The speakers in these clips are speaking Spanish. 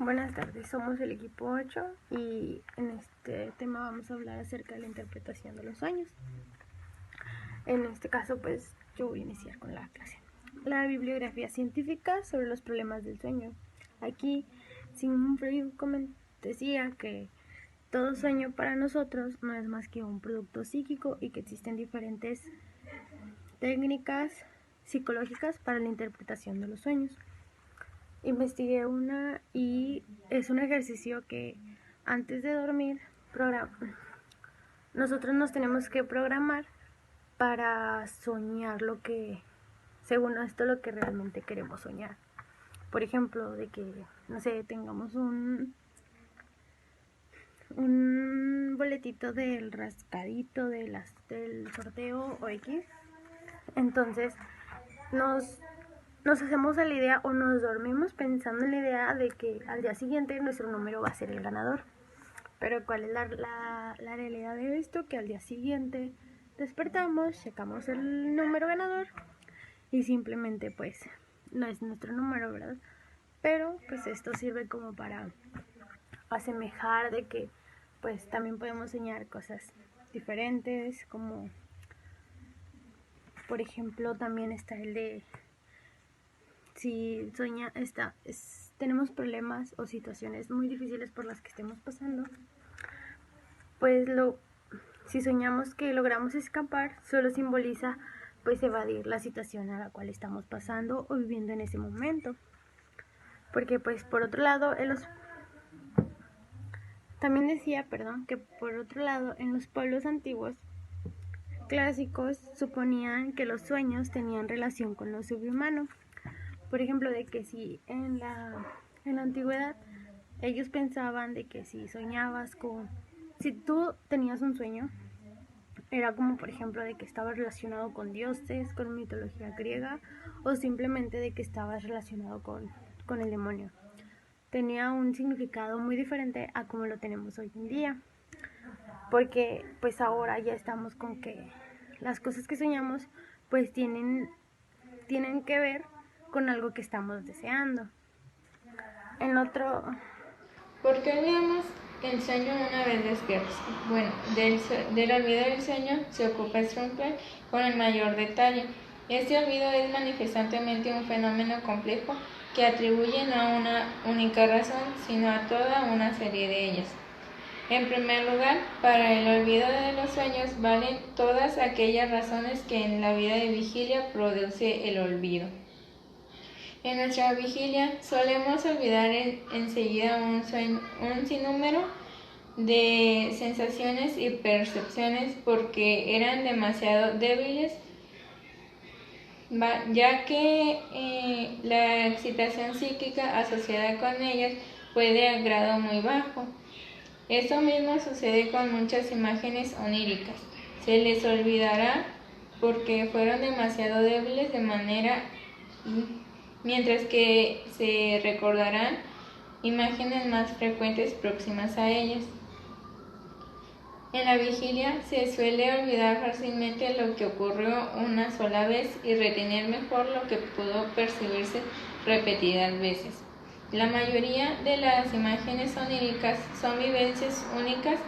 Buenas tardes, somos el equipo 8 y en este tema vamos a hablar acerca de la interpretación de los sueños. En este caso, pues yo voy a iniciar con la clase. La bibliografía científica sobre los problemas del sueño. Aquí, Sigmund Freud decía que todo sueño para nosotros no es más que un producto psíquico y que existen diferentes técnicas psicológicas para la interpretación de los sueños. Investigué una y es un ejercicio que antes de dormir nosotros nos tenemos que programar para soñar lo que, según esto, lo que realmente queremos soñar. Por ejemplo, de que, no sé, tengamos un boletito del rascadito del sorteo o X. Entonces nos hacemos a la idea o nos dormimos pensando en la idea de que al día siguiente nuestro número va a ser el ganador. Pero ¿cuál es la realidad de esto? Que al día siguiente despertamos, checamos el número ganador y simplemente pues no es nuestro número, ¿verdad? Pero pues esto sirve como para asemejar de que pues también podemos soñar cosas diferentes, como por ejemplo también está el de si tenemos problemas o situaciones muy difíciles por las que estemos pasando, pues si soñamos que logramos escapar, solo simboliza pues evadir la situación a la cual estamos pasando o viviendo en ese momento. Porque pues por otro lado, también decía, que por otro lado, en los pueblos antiguos clásicos suponían que los sueños tenían relación con lo subhumano. Por ejemplo, de que si en la antigüedad ellos pensaban de que si tú tenías un sueño, era como por ejemplo de que estaba relacionado con dioses, con mitología griega o simplemente de que estabas relacionado con el demonio. Tenía un significado muy diferente a como lo tenemos hoy en día, porque pues ahora ya estamos con que las cosas que soñamos pues tienen que ver con algo que estamos deseando. ¿Por qué olvidamos el sueño una vez despiertos? Bueno, del olvido del sueño se ocupa Strunkel con el mayor detalle. Este olvido es manifestantemente un fenómeno complejo que atribuye no a una única razón, sino a toda una serie de ellas. En primer lugar, para el olvido de los sueños valen todas aquellas razones que en la vida de vigilia produce el olvido. En nuestra vigilia solemos olvidar enseguida un sinnúmero de sensaciones y percepciones porque eran demasiado débiles, ya que la excitación psíquica asociada con ellas fue de grado muy bajo. Esto mismo sucede con muchas imágenes oníricas. Se les olvidará porque fueron demasiado débiles mientras que se recordarán imágenes más frecuentes próximas a ellas. En la vigilia se suele olvidar fácilmente lo que ocurrió una sola vez y retener mejor lo que pudo percibirse repetidas veces. La mayoría de las imágenes oníricas son vivencias únicas.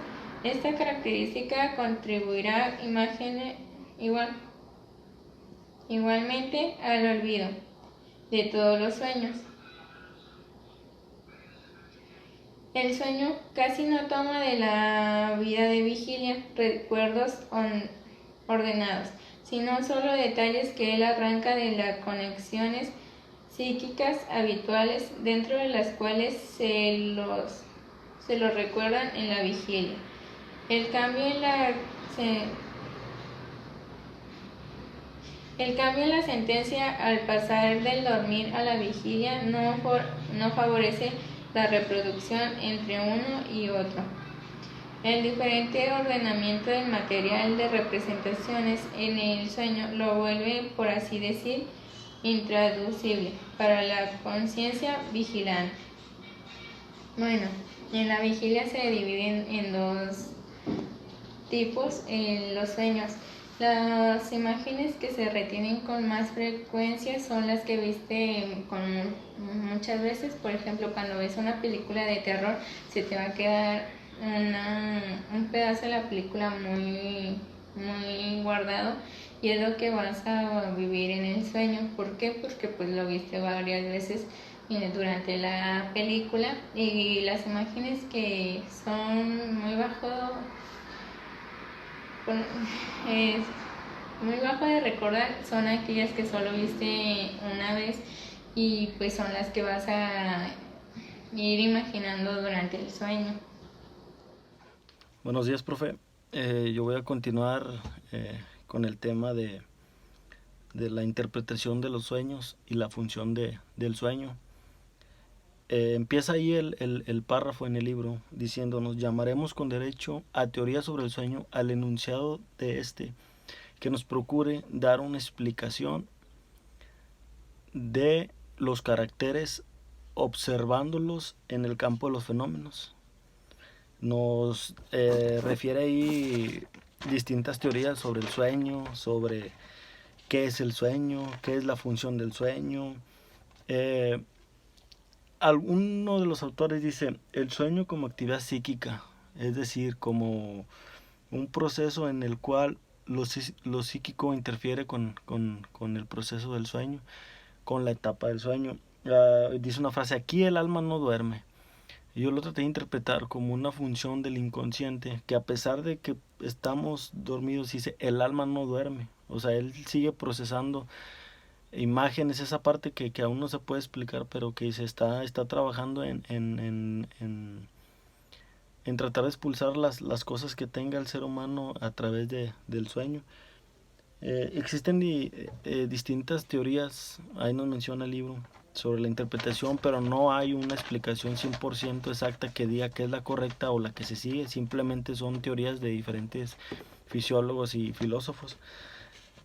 Esta característica contribuirá igualmente al olvido de todos los sueños. El sueño casi no toma de la vida de vigilia recuerdos ordenados, sino solo detalles que él arranca de las conexiones psíquicas habituales dentro de las cuales se los recuerdan en la vigilia. El cambio en la sentencia al pasar del dormir a la vigilia no favorece la reproducción entre uno y otro. El diferente ordenamiento del material de representaciones en el sueño lo vuelve, por así decir, intraducible para la conciencia vigilante. Bueno, en la vigilia se dividen en dos tipos los sueños: Las imágenes que se retienen con más frecuencia son las que viste muchas veces. Por ejemplo, cuando ves una película de terror, se te va a quedar un pedazo de la película muy, muy guardado, y es lo que vas a vivir en el sueño. ¿Por qué? Porque pues lo viste varias veces durante la película, y las imágenes que son es muy bajo de recordar son aquellas que solo viste una vez, y pues son las que vas a ir imaginando durante el sueño. Buenos días, profe. Yo voy a continuar con el tema de la interpretación de los sueños y la función del sueño. Empieza ahí el párrafo en el libro diciéndonos: llamaremos con derecho a teoría sobre el sueño al enunciado de este, que nos procure dar una explicación de los caracteres observándolos en el campo de los fenómenos. Nos refiere ahí distintas teorías sobre el sueño, sobre qué es el sueño, qué es la función del sueño. Alguno de los autores dice el sueño como actividad psíquica, es decir, como un proceso en el cual lo psíquico interfiere con el proceso del sueño, con la etapa del sueño. Dice una frase: aquí el alma no duerme. Yo lo traté de interpretar como una función del inconsciente, que a pesar de que estamos dormidos, dice, el alma no duerme. O sea, él sigue procesando imágenes, esa parte que aún no se puede explicar, pero que se está trabajando en tratar de expulsar las cosas que tenga el ser humano a través del sueño. Existen distintas teorías, ahí nos menciona el libro, sobre la interpretación, pero no hay una explicación 100% exacta que diga que es la correcta o la que se sigue. Simplemente son teorías de diferentes fisiólogos y filósofos.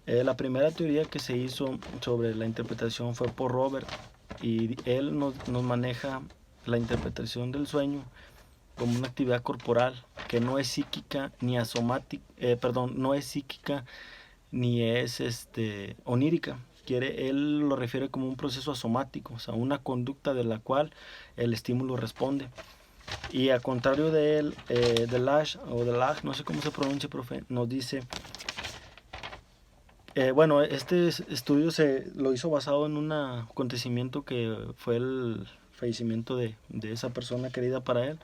La primera teoría que se hizo sobre la interpretación fue por Robert, y él nos maneja la interpretación del sueño como una actividad corporal que no es psíquica ni asomática, no es psíquica ni es onírica. Él lo refiere como un proceso asomático, o sea, una conducta de la cual el estímulo responde. Y a contrario de él, Delage, no sé cómo se pronuncia, profe, nos dice, bueno, este estudio se lo hizo basado en un acontecimiento que fue el fallecimiento de esa persona querida para él,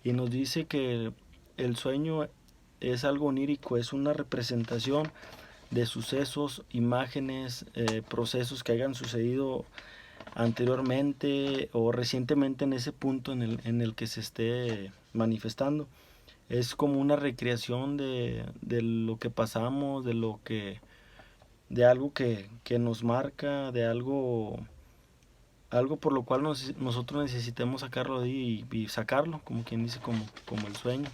y nos dice que el sueño es algo onírico, es una representación de sucesos, imágenes, procesos que hayan sucedido anteriormente o recientemente en ese punto en el que se esté manifestando. Es como una recreación de lo que pasamos, de algo que nos marca, de algo por lo cual nosotros necesitemos sacarlo de ahí y sacarlo, como quien dice, como el sueño.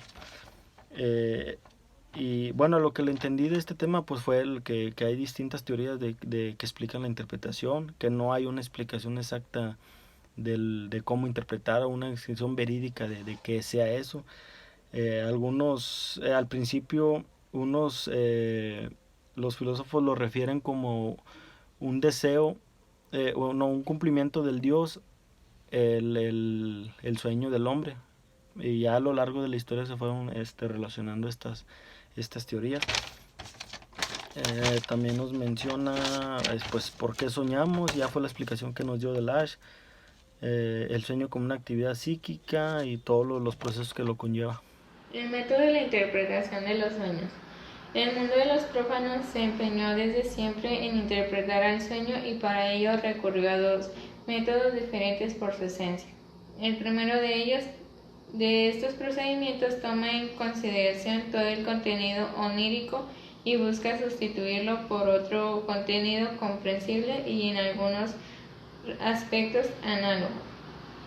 Y bueno, lo que le entendí de este tema pues fue el que hay distintas teorías que explican la interpretación, que no hay una explicación exacta de cómo interpretar, o una descripción verídica de que sea eso. Al principio, los filósofos lo refieren como un deseo, un cumplimiento del Dios, el sueño del hombre. Y ya a lo largo de la historia se fueron relacionando estas teorías. También nos menciona pues por qué soñamos, ya fue la explicación que nos dio Delage, el sueño como una actividad psíquica y todos los procesos que lo conlleva. El método de la interpretación de los sueños. El mundo de los prófanos se empeñó desde siempre en interpretar al sueño, y para ello recurrió a dos métodos diferentes por su esencia. El primero de estos procedimientos toma en consideración todo el contenido onírico y busca sustituirlo por otro contenido comprensible y en algunos aspectos análogo.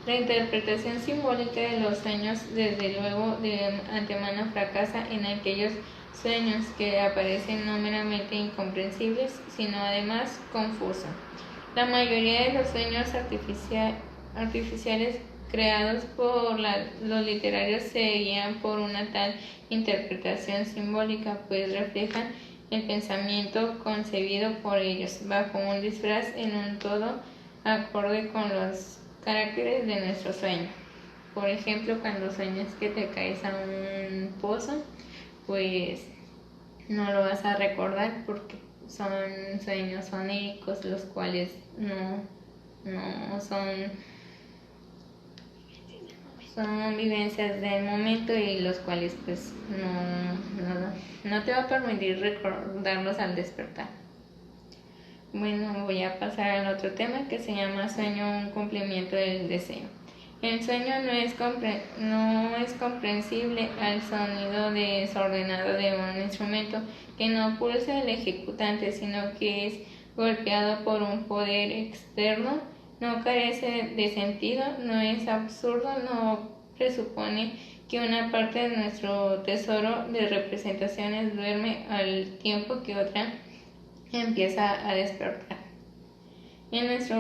La interpretación simbólica de los sueños desde luego de antemano fracasa en aquellos sueños que aparecen no meramente incomprensibles, sino además confusos. La mayoría de los sueños artificiales creados por los literarios se guían por una tal interpretación simbólica, pues reflejan el pensamiento concebido por ellos, bajo un disfraz en un todo acorde con los caracteres de nuestro sueño. Por ejemplo, cuando sueñas que te caes a un pozo, pues no lo vas a recordar porque son sueños oníricos, los cuales no son vivencias del momento y los cuales pues no te va a permitir recordarlos al despertar. Bueno, voy a pasar al otro tema que se llama sueño, un cumplimiento del deseo. El sueño no es comprensible al sonido desordenado de un instrumento que no pulsa el ejecutante, sino que es golpeado por un poder externo. No carece de sentido, no es absurdo, no presupone que una parte de nuestro tesoro de representaciones duerme al tiempo que otra empieza a despertar. Es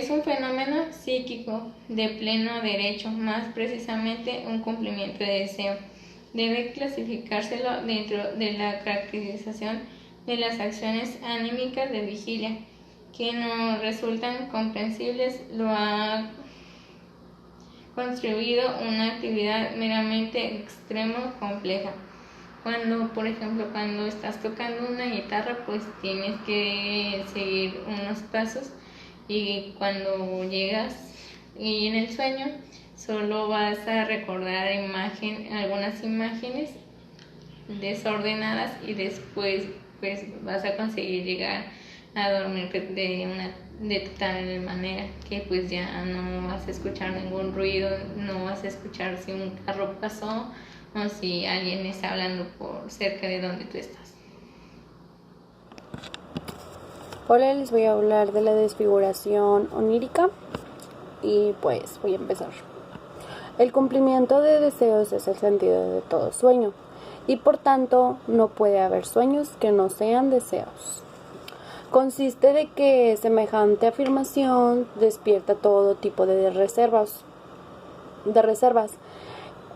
un fenómeno psíquico de pleno derecho, más precisamente un cumplimiento de deseo. Debe clasificárselo dentro de la caracterización de las acciones anímicas de vigilia, que no resultan comprensibles. Lo ha construido una actividad meramente extremo compleja. Por ejemplo, cuando estás tocando una guitarra, pues tienes que seguir unos pasos, y cuando llegas y en el sueño solo vas a recordar algunas imágenes desordenadas, y después pues vas a conseguir llegar a dormir de tal manera que pues ya no vas a escuchar ningún ruido, no vas a escuchar si un carro pasó o si alguien está hablando por cerca de donde tú estás. Hola, les voy a hablar de la desfiguración onírica y pues voy a empezar. El cumplimiento de deseos es el sentido de todo sueño y por tanto no puede haber sueños que no sean deseos. Consiste de que semejante afirmación despierta todo tipo de reservas.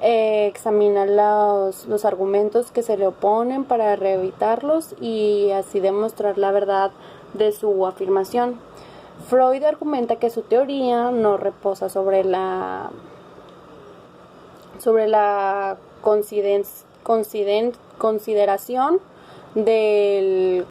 Examina los argumentos que se le oponen para reevitarlos y así demostrar la verdad de su afirmación. Freud argumenta que su teoría no reposa sobre la consideración del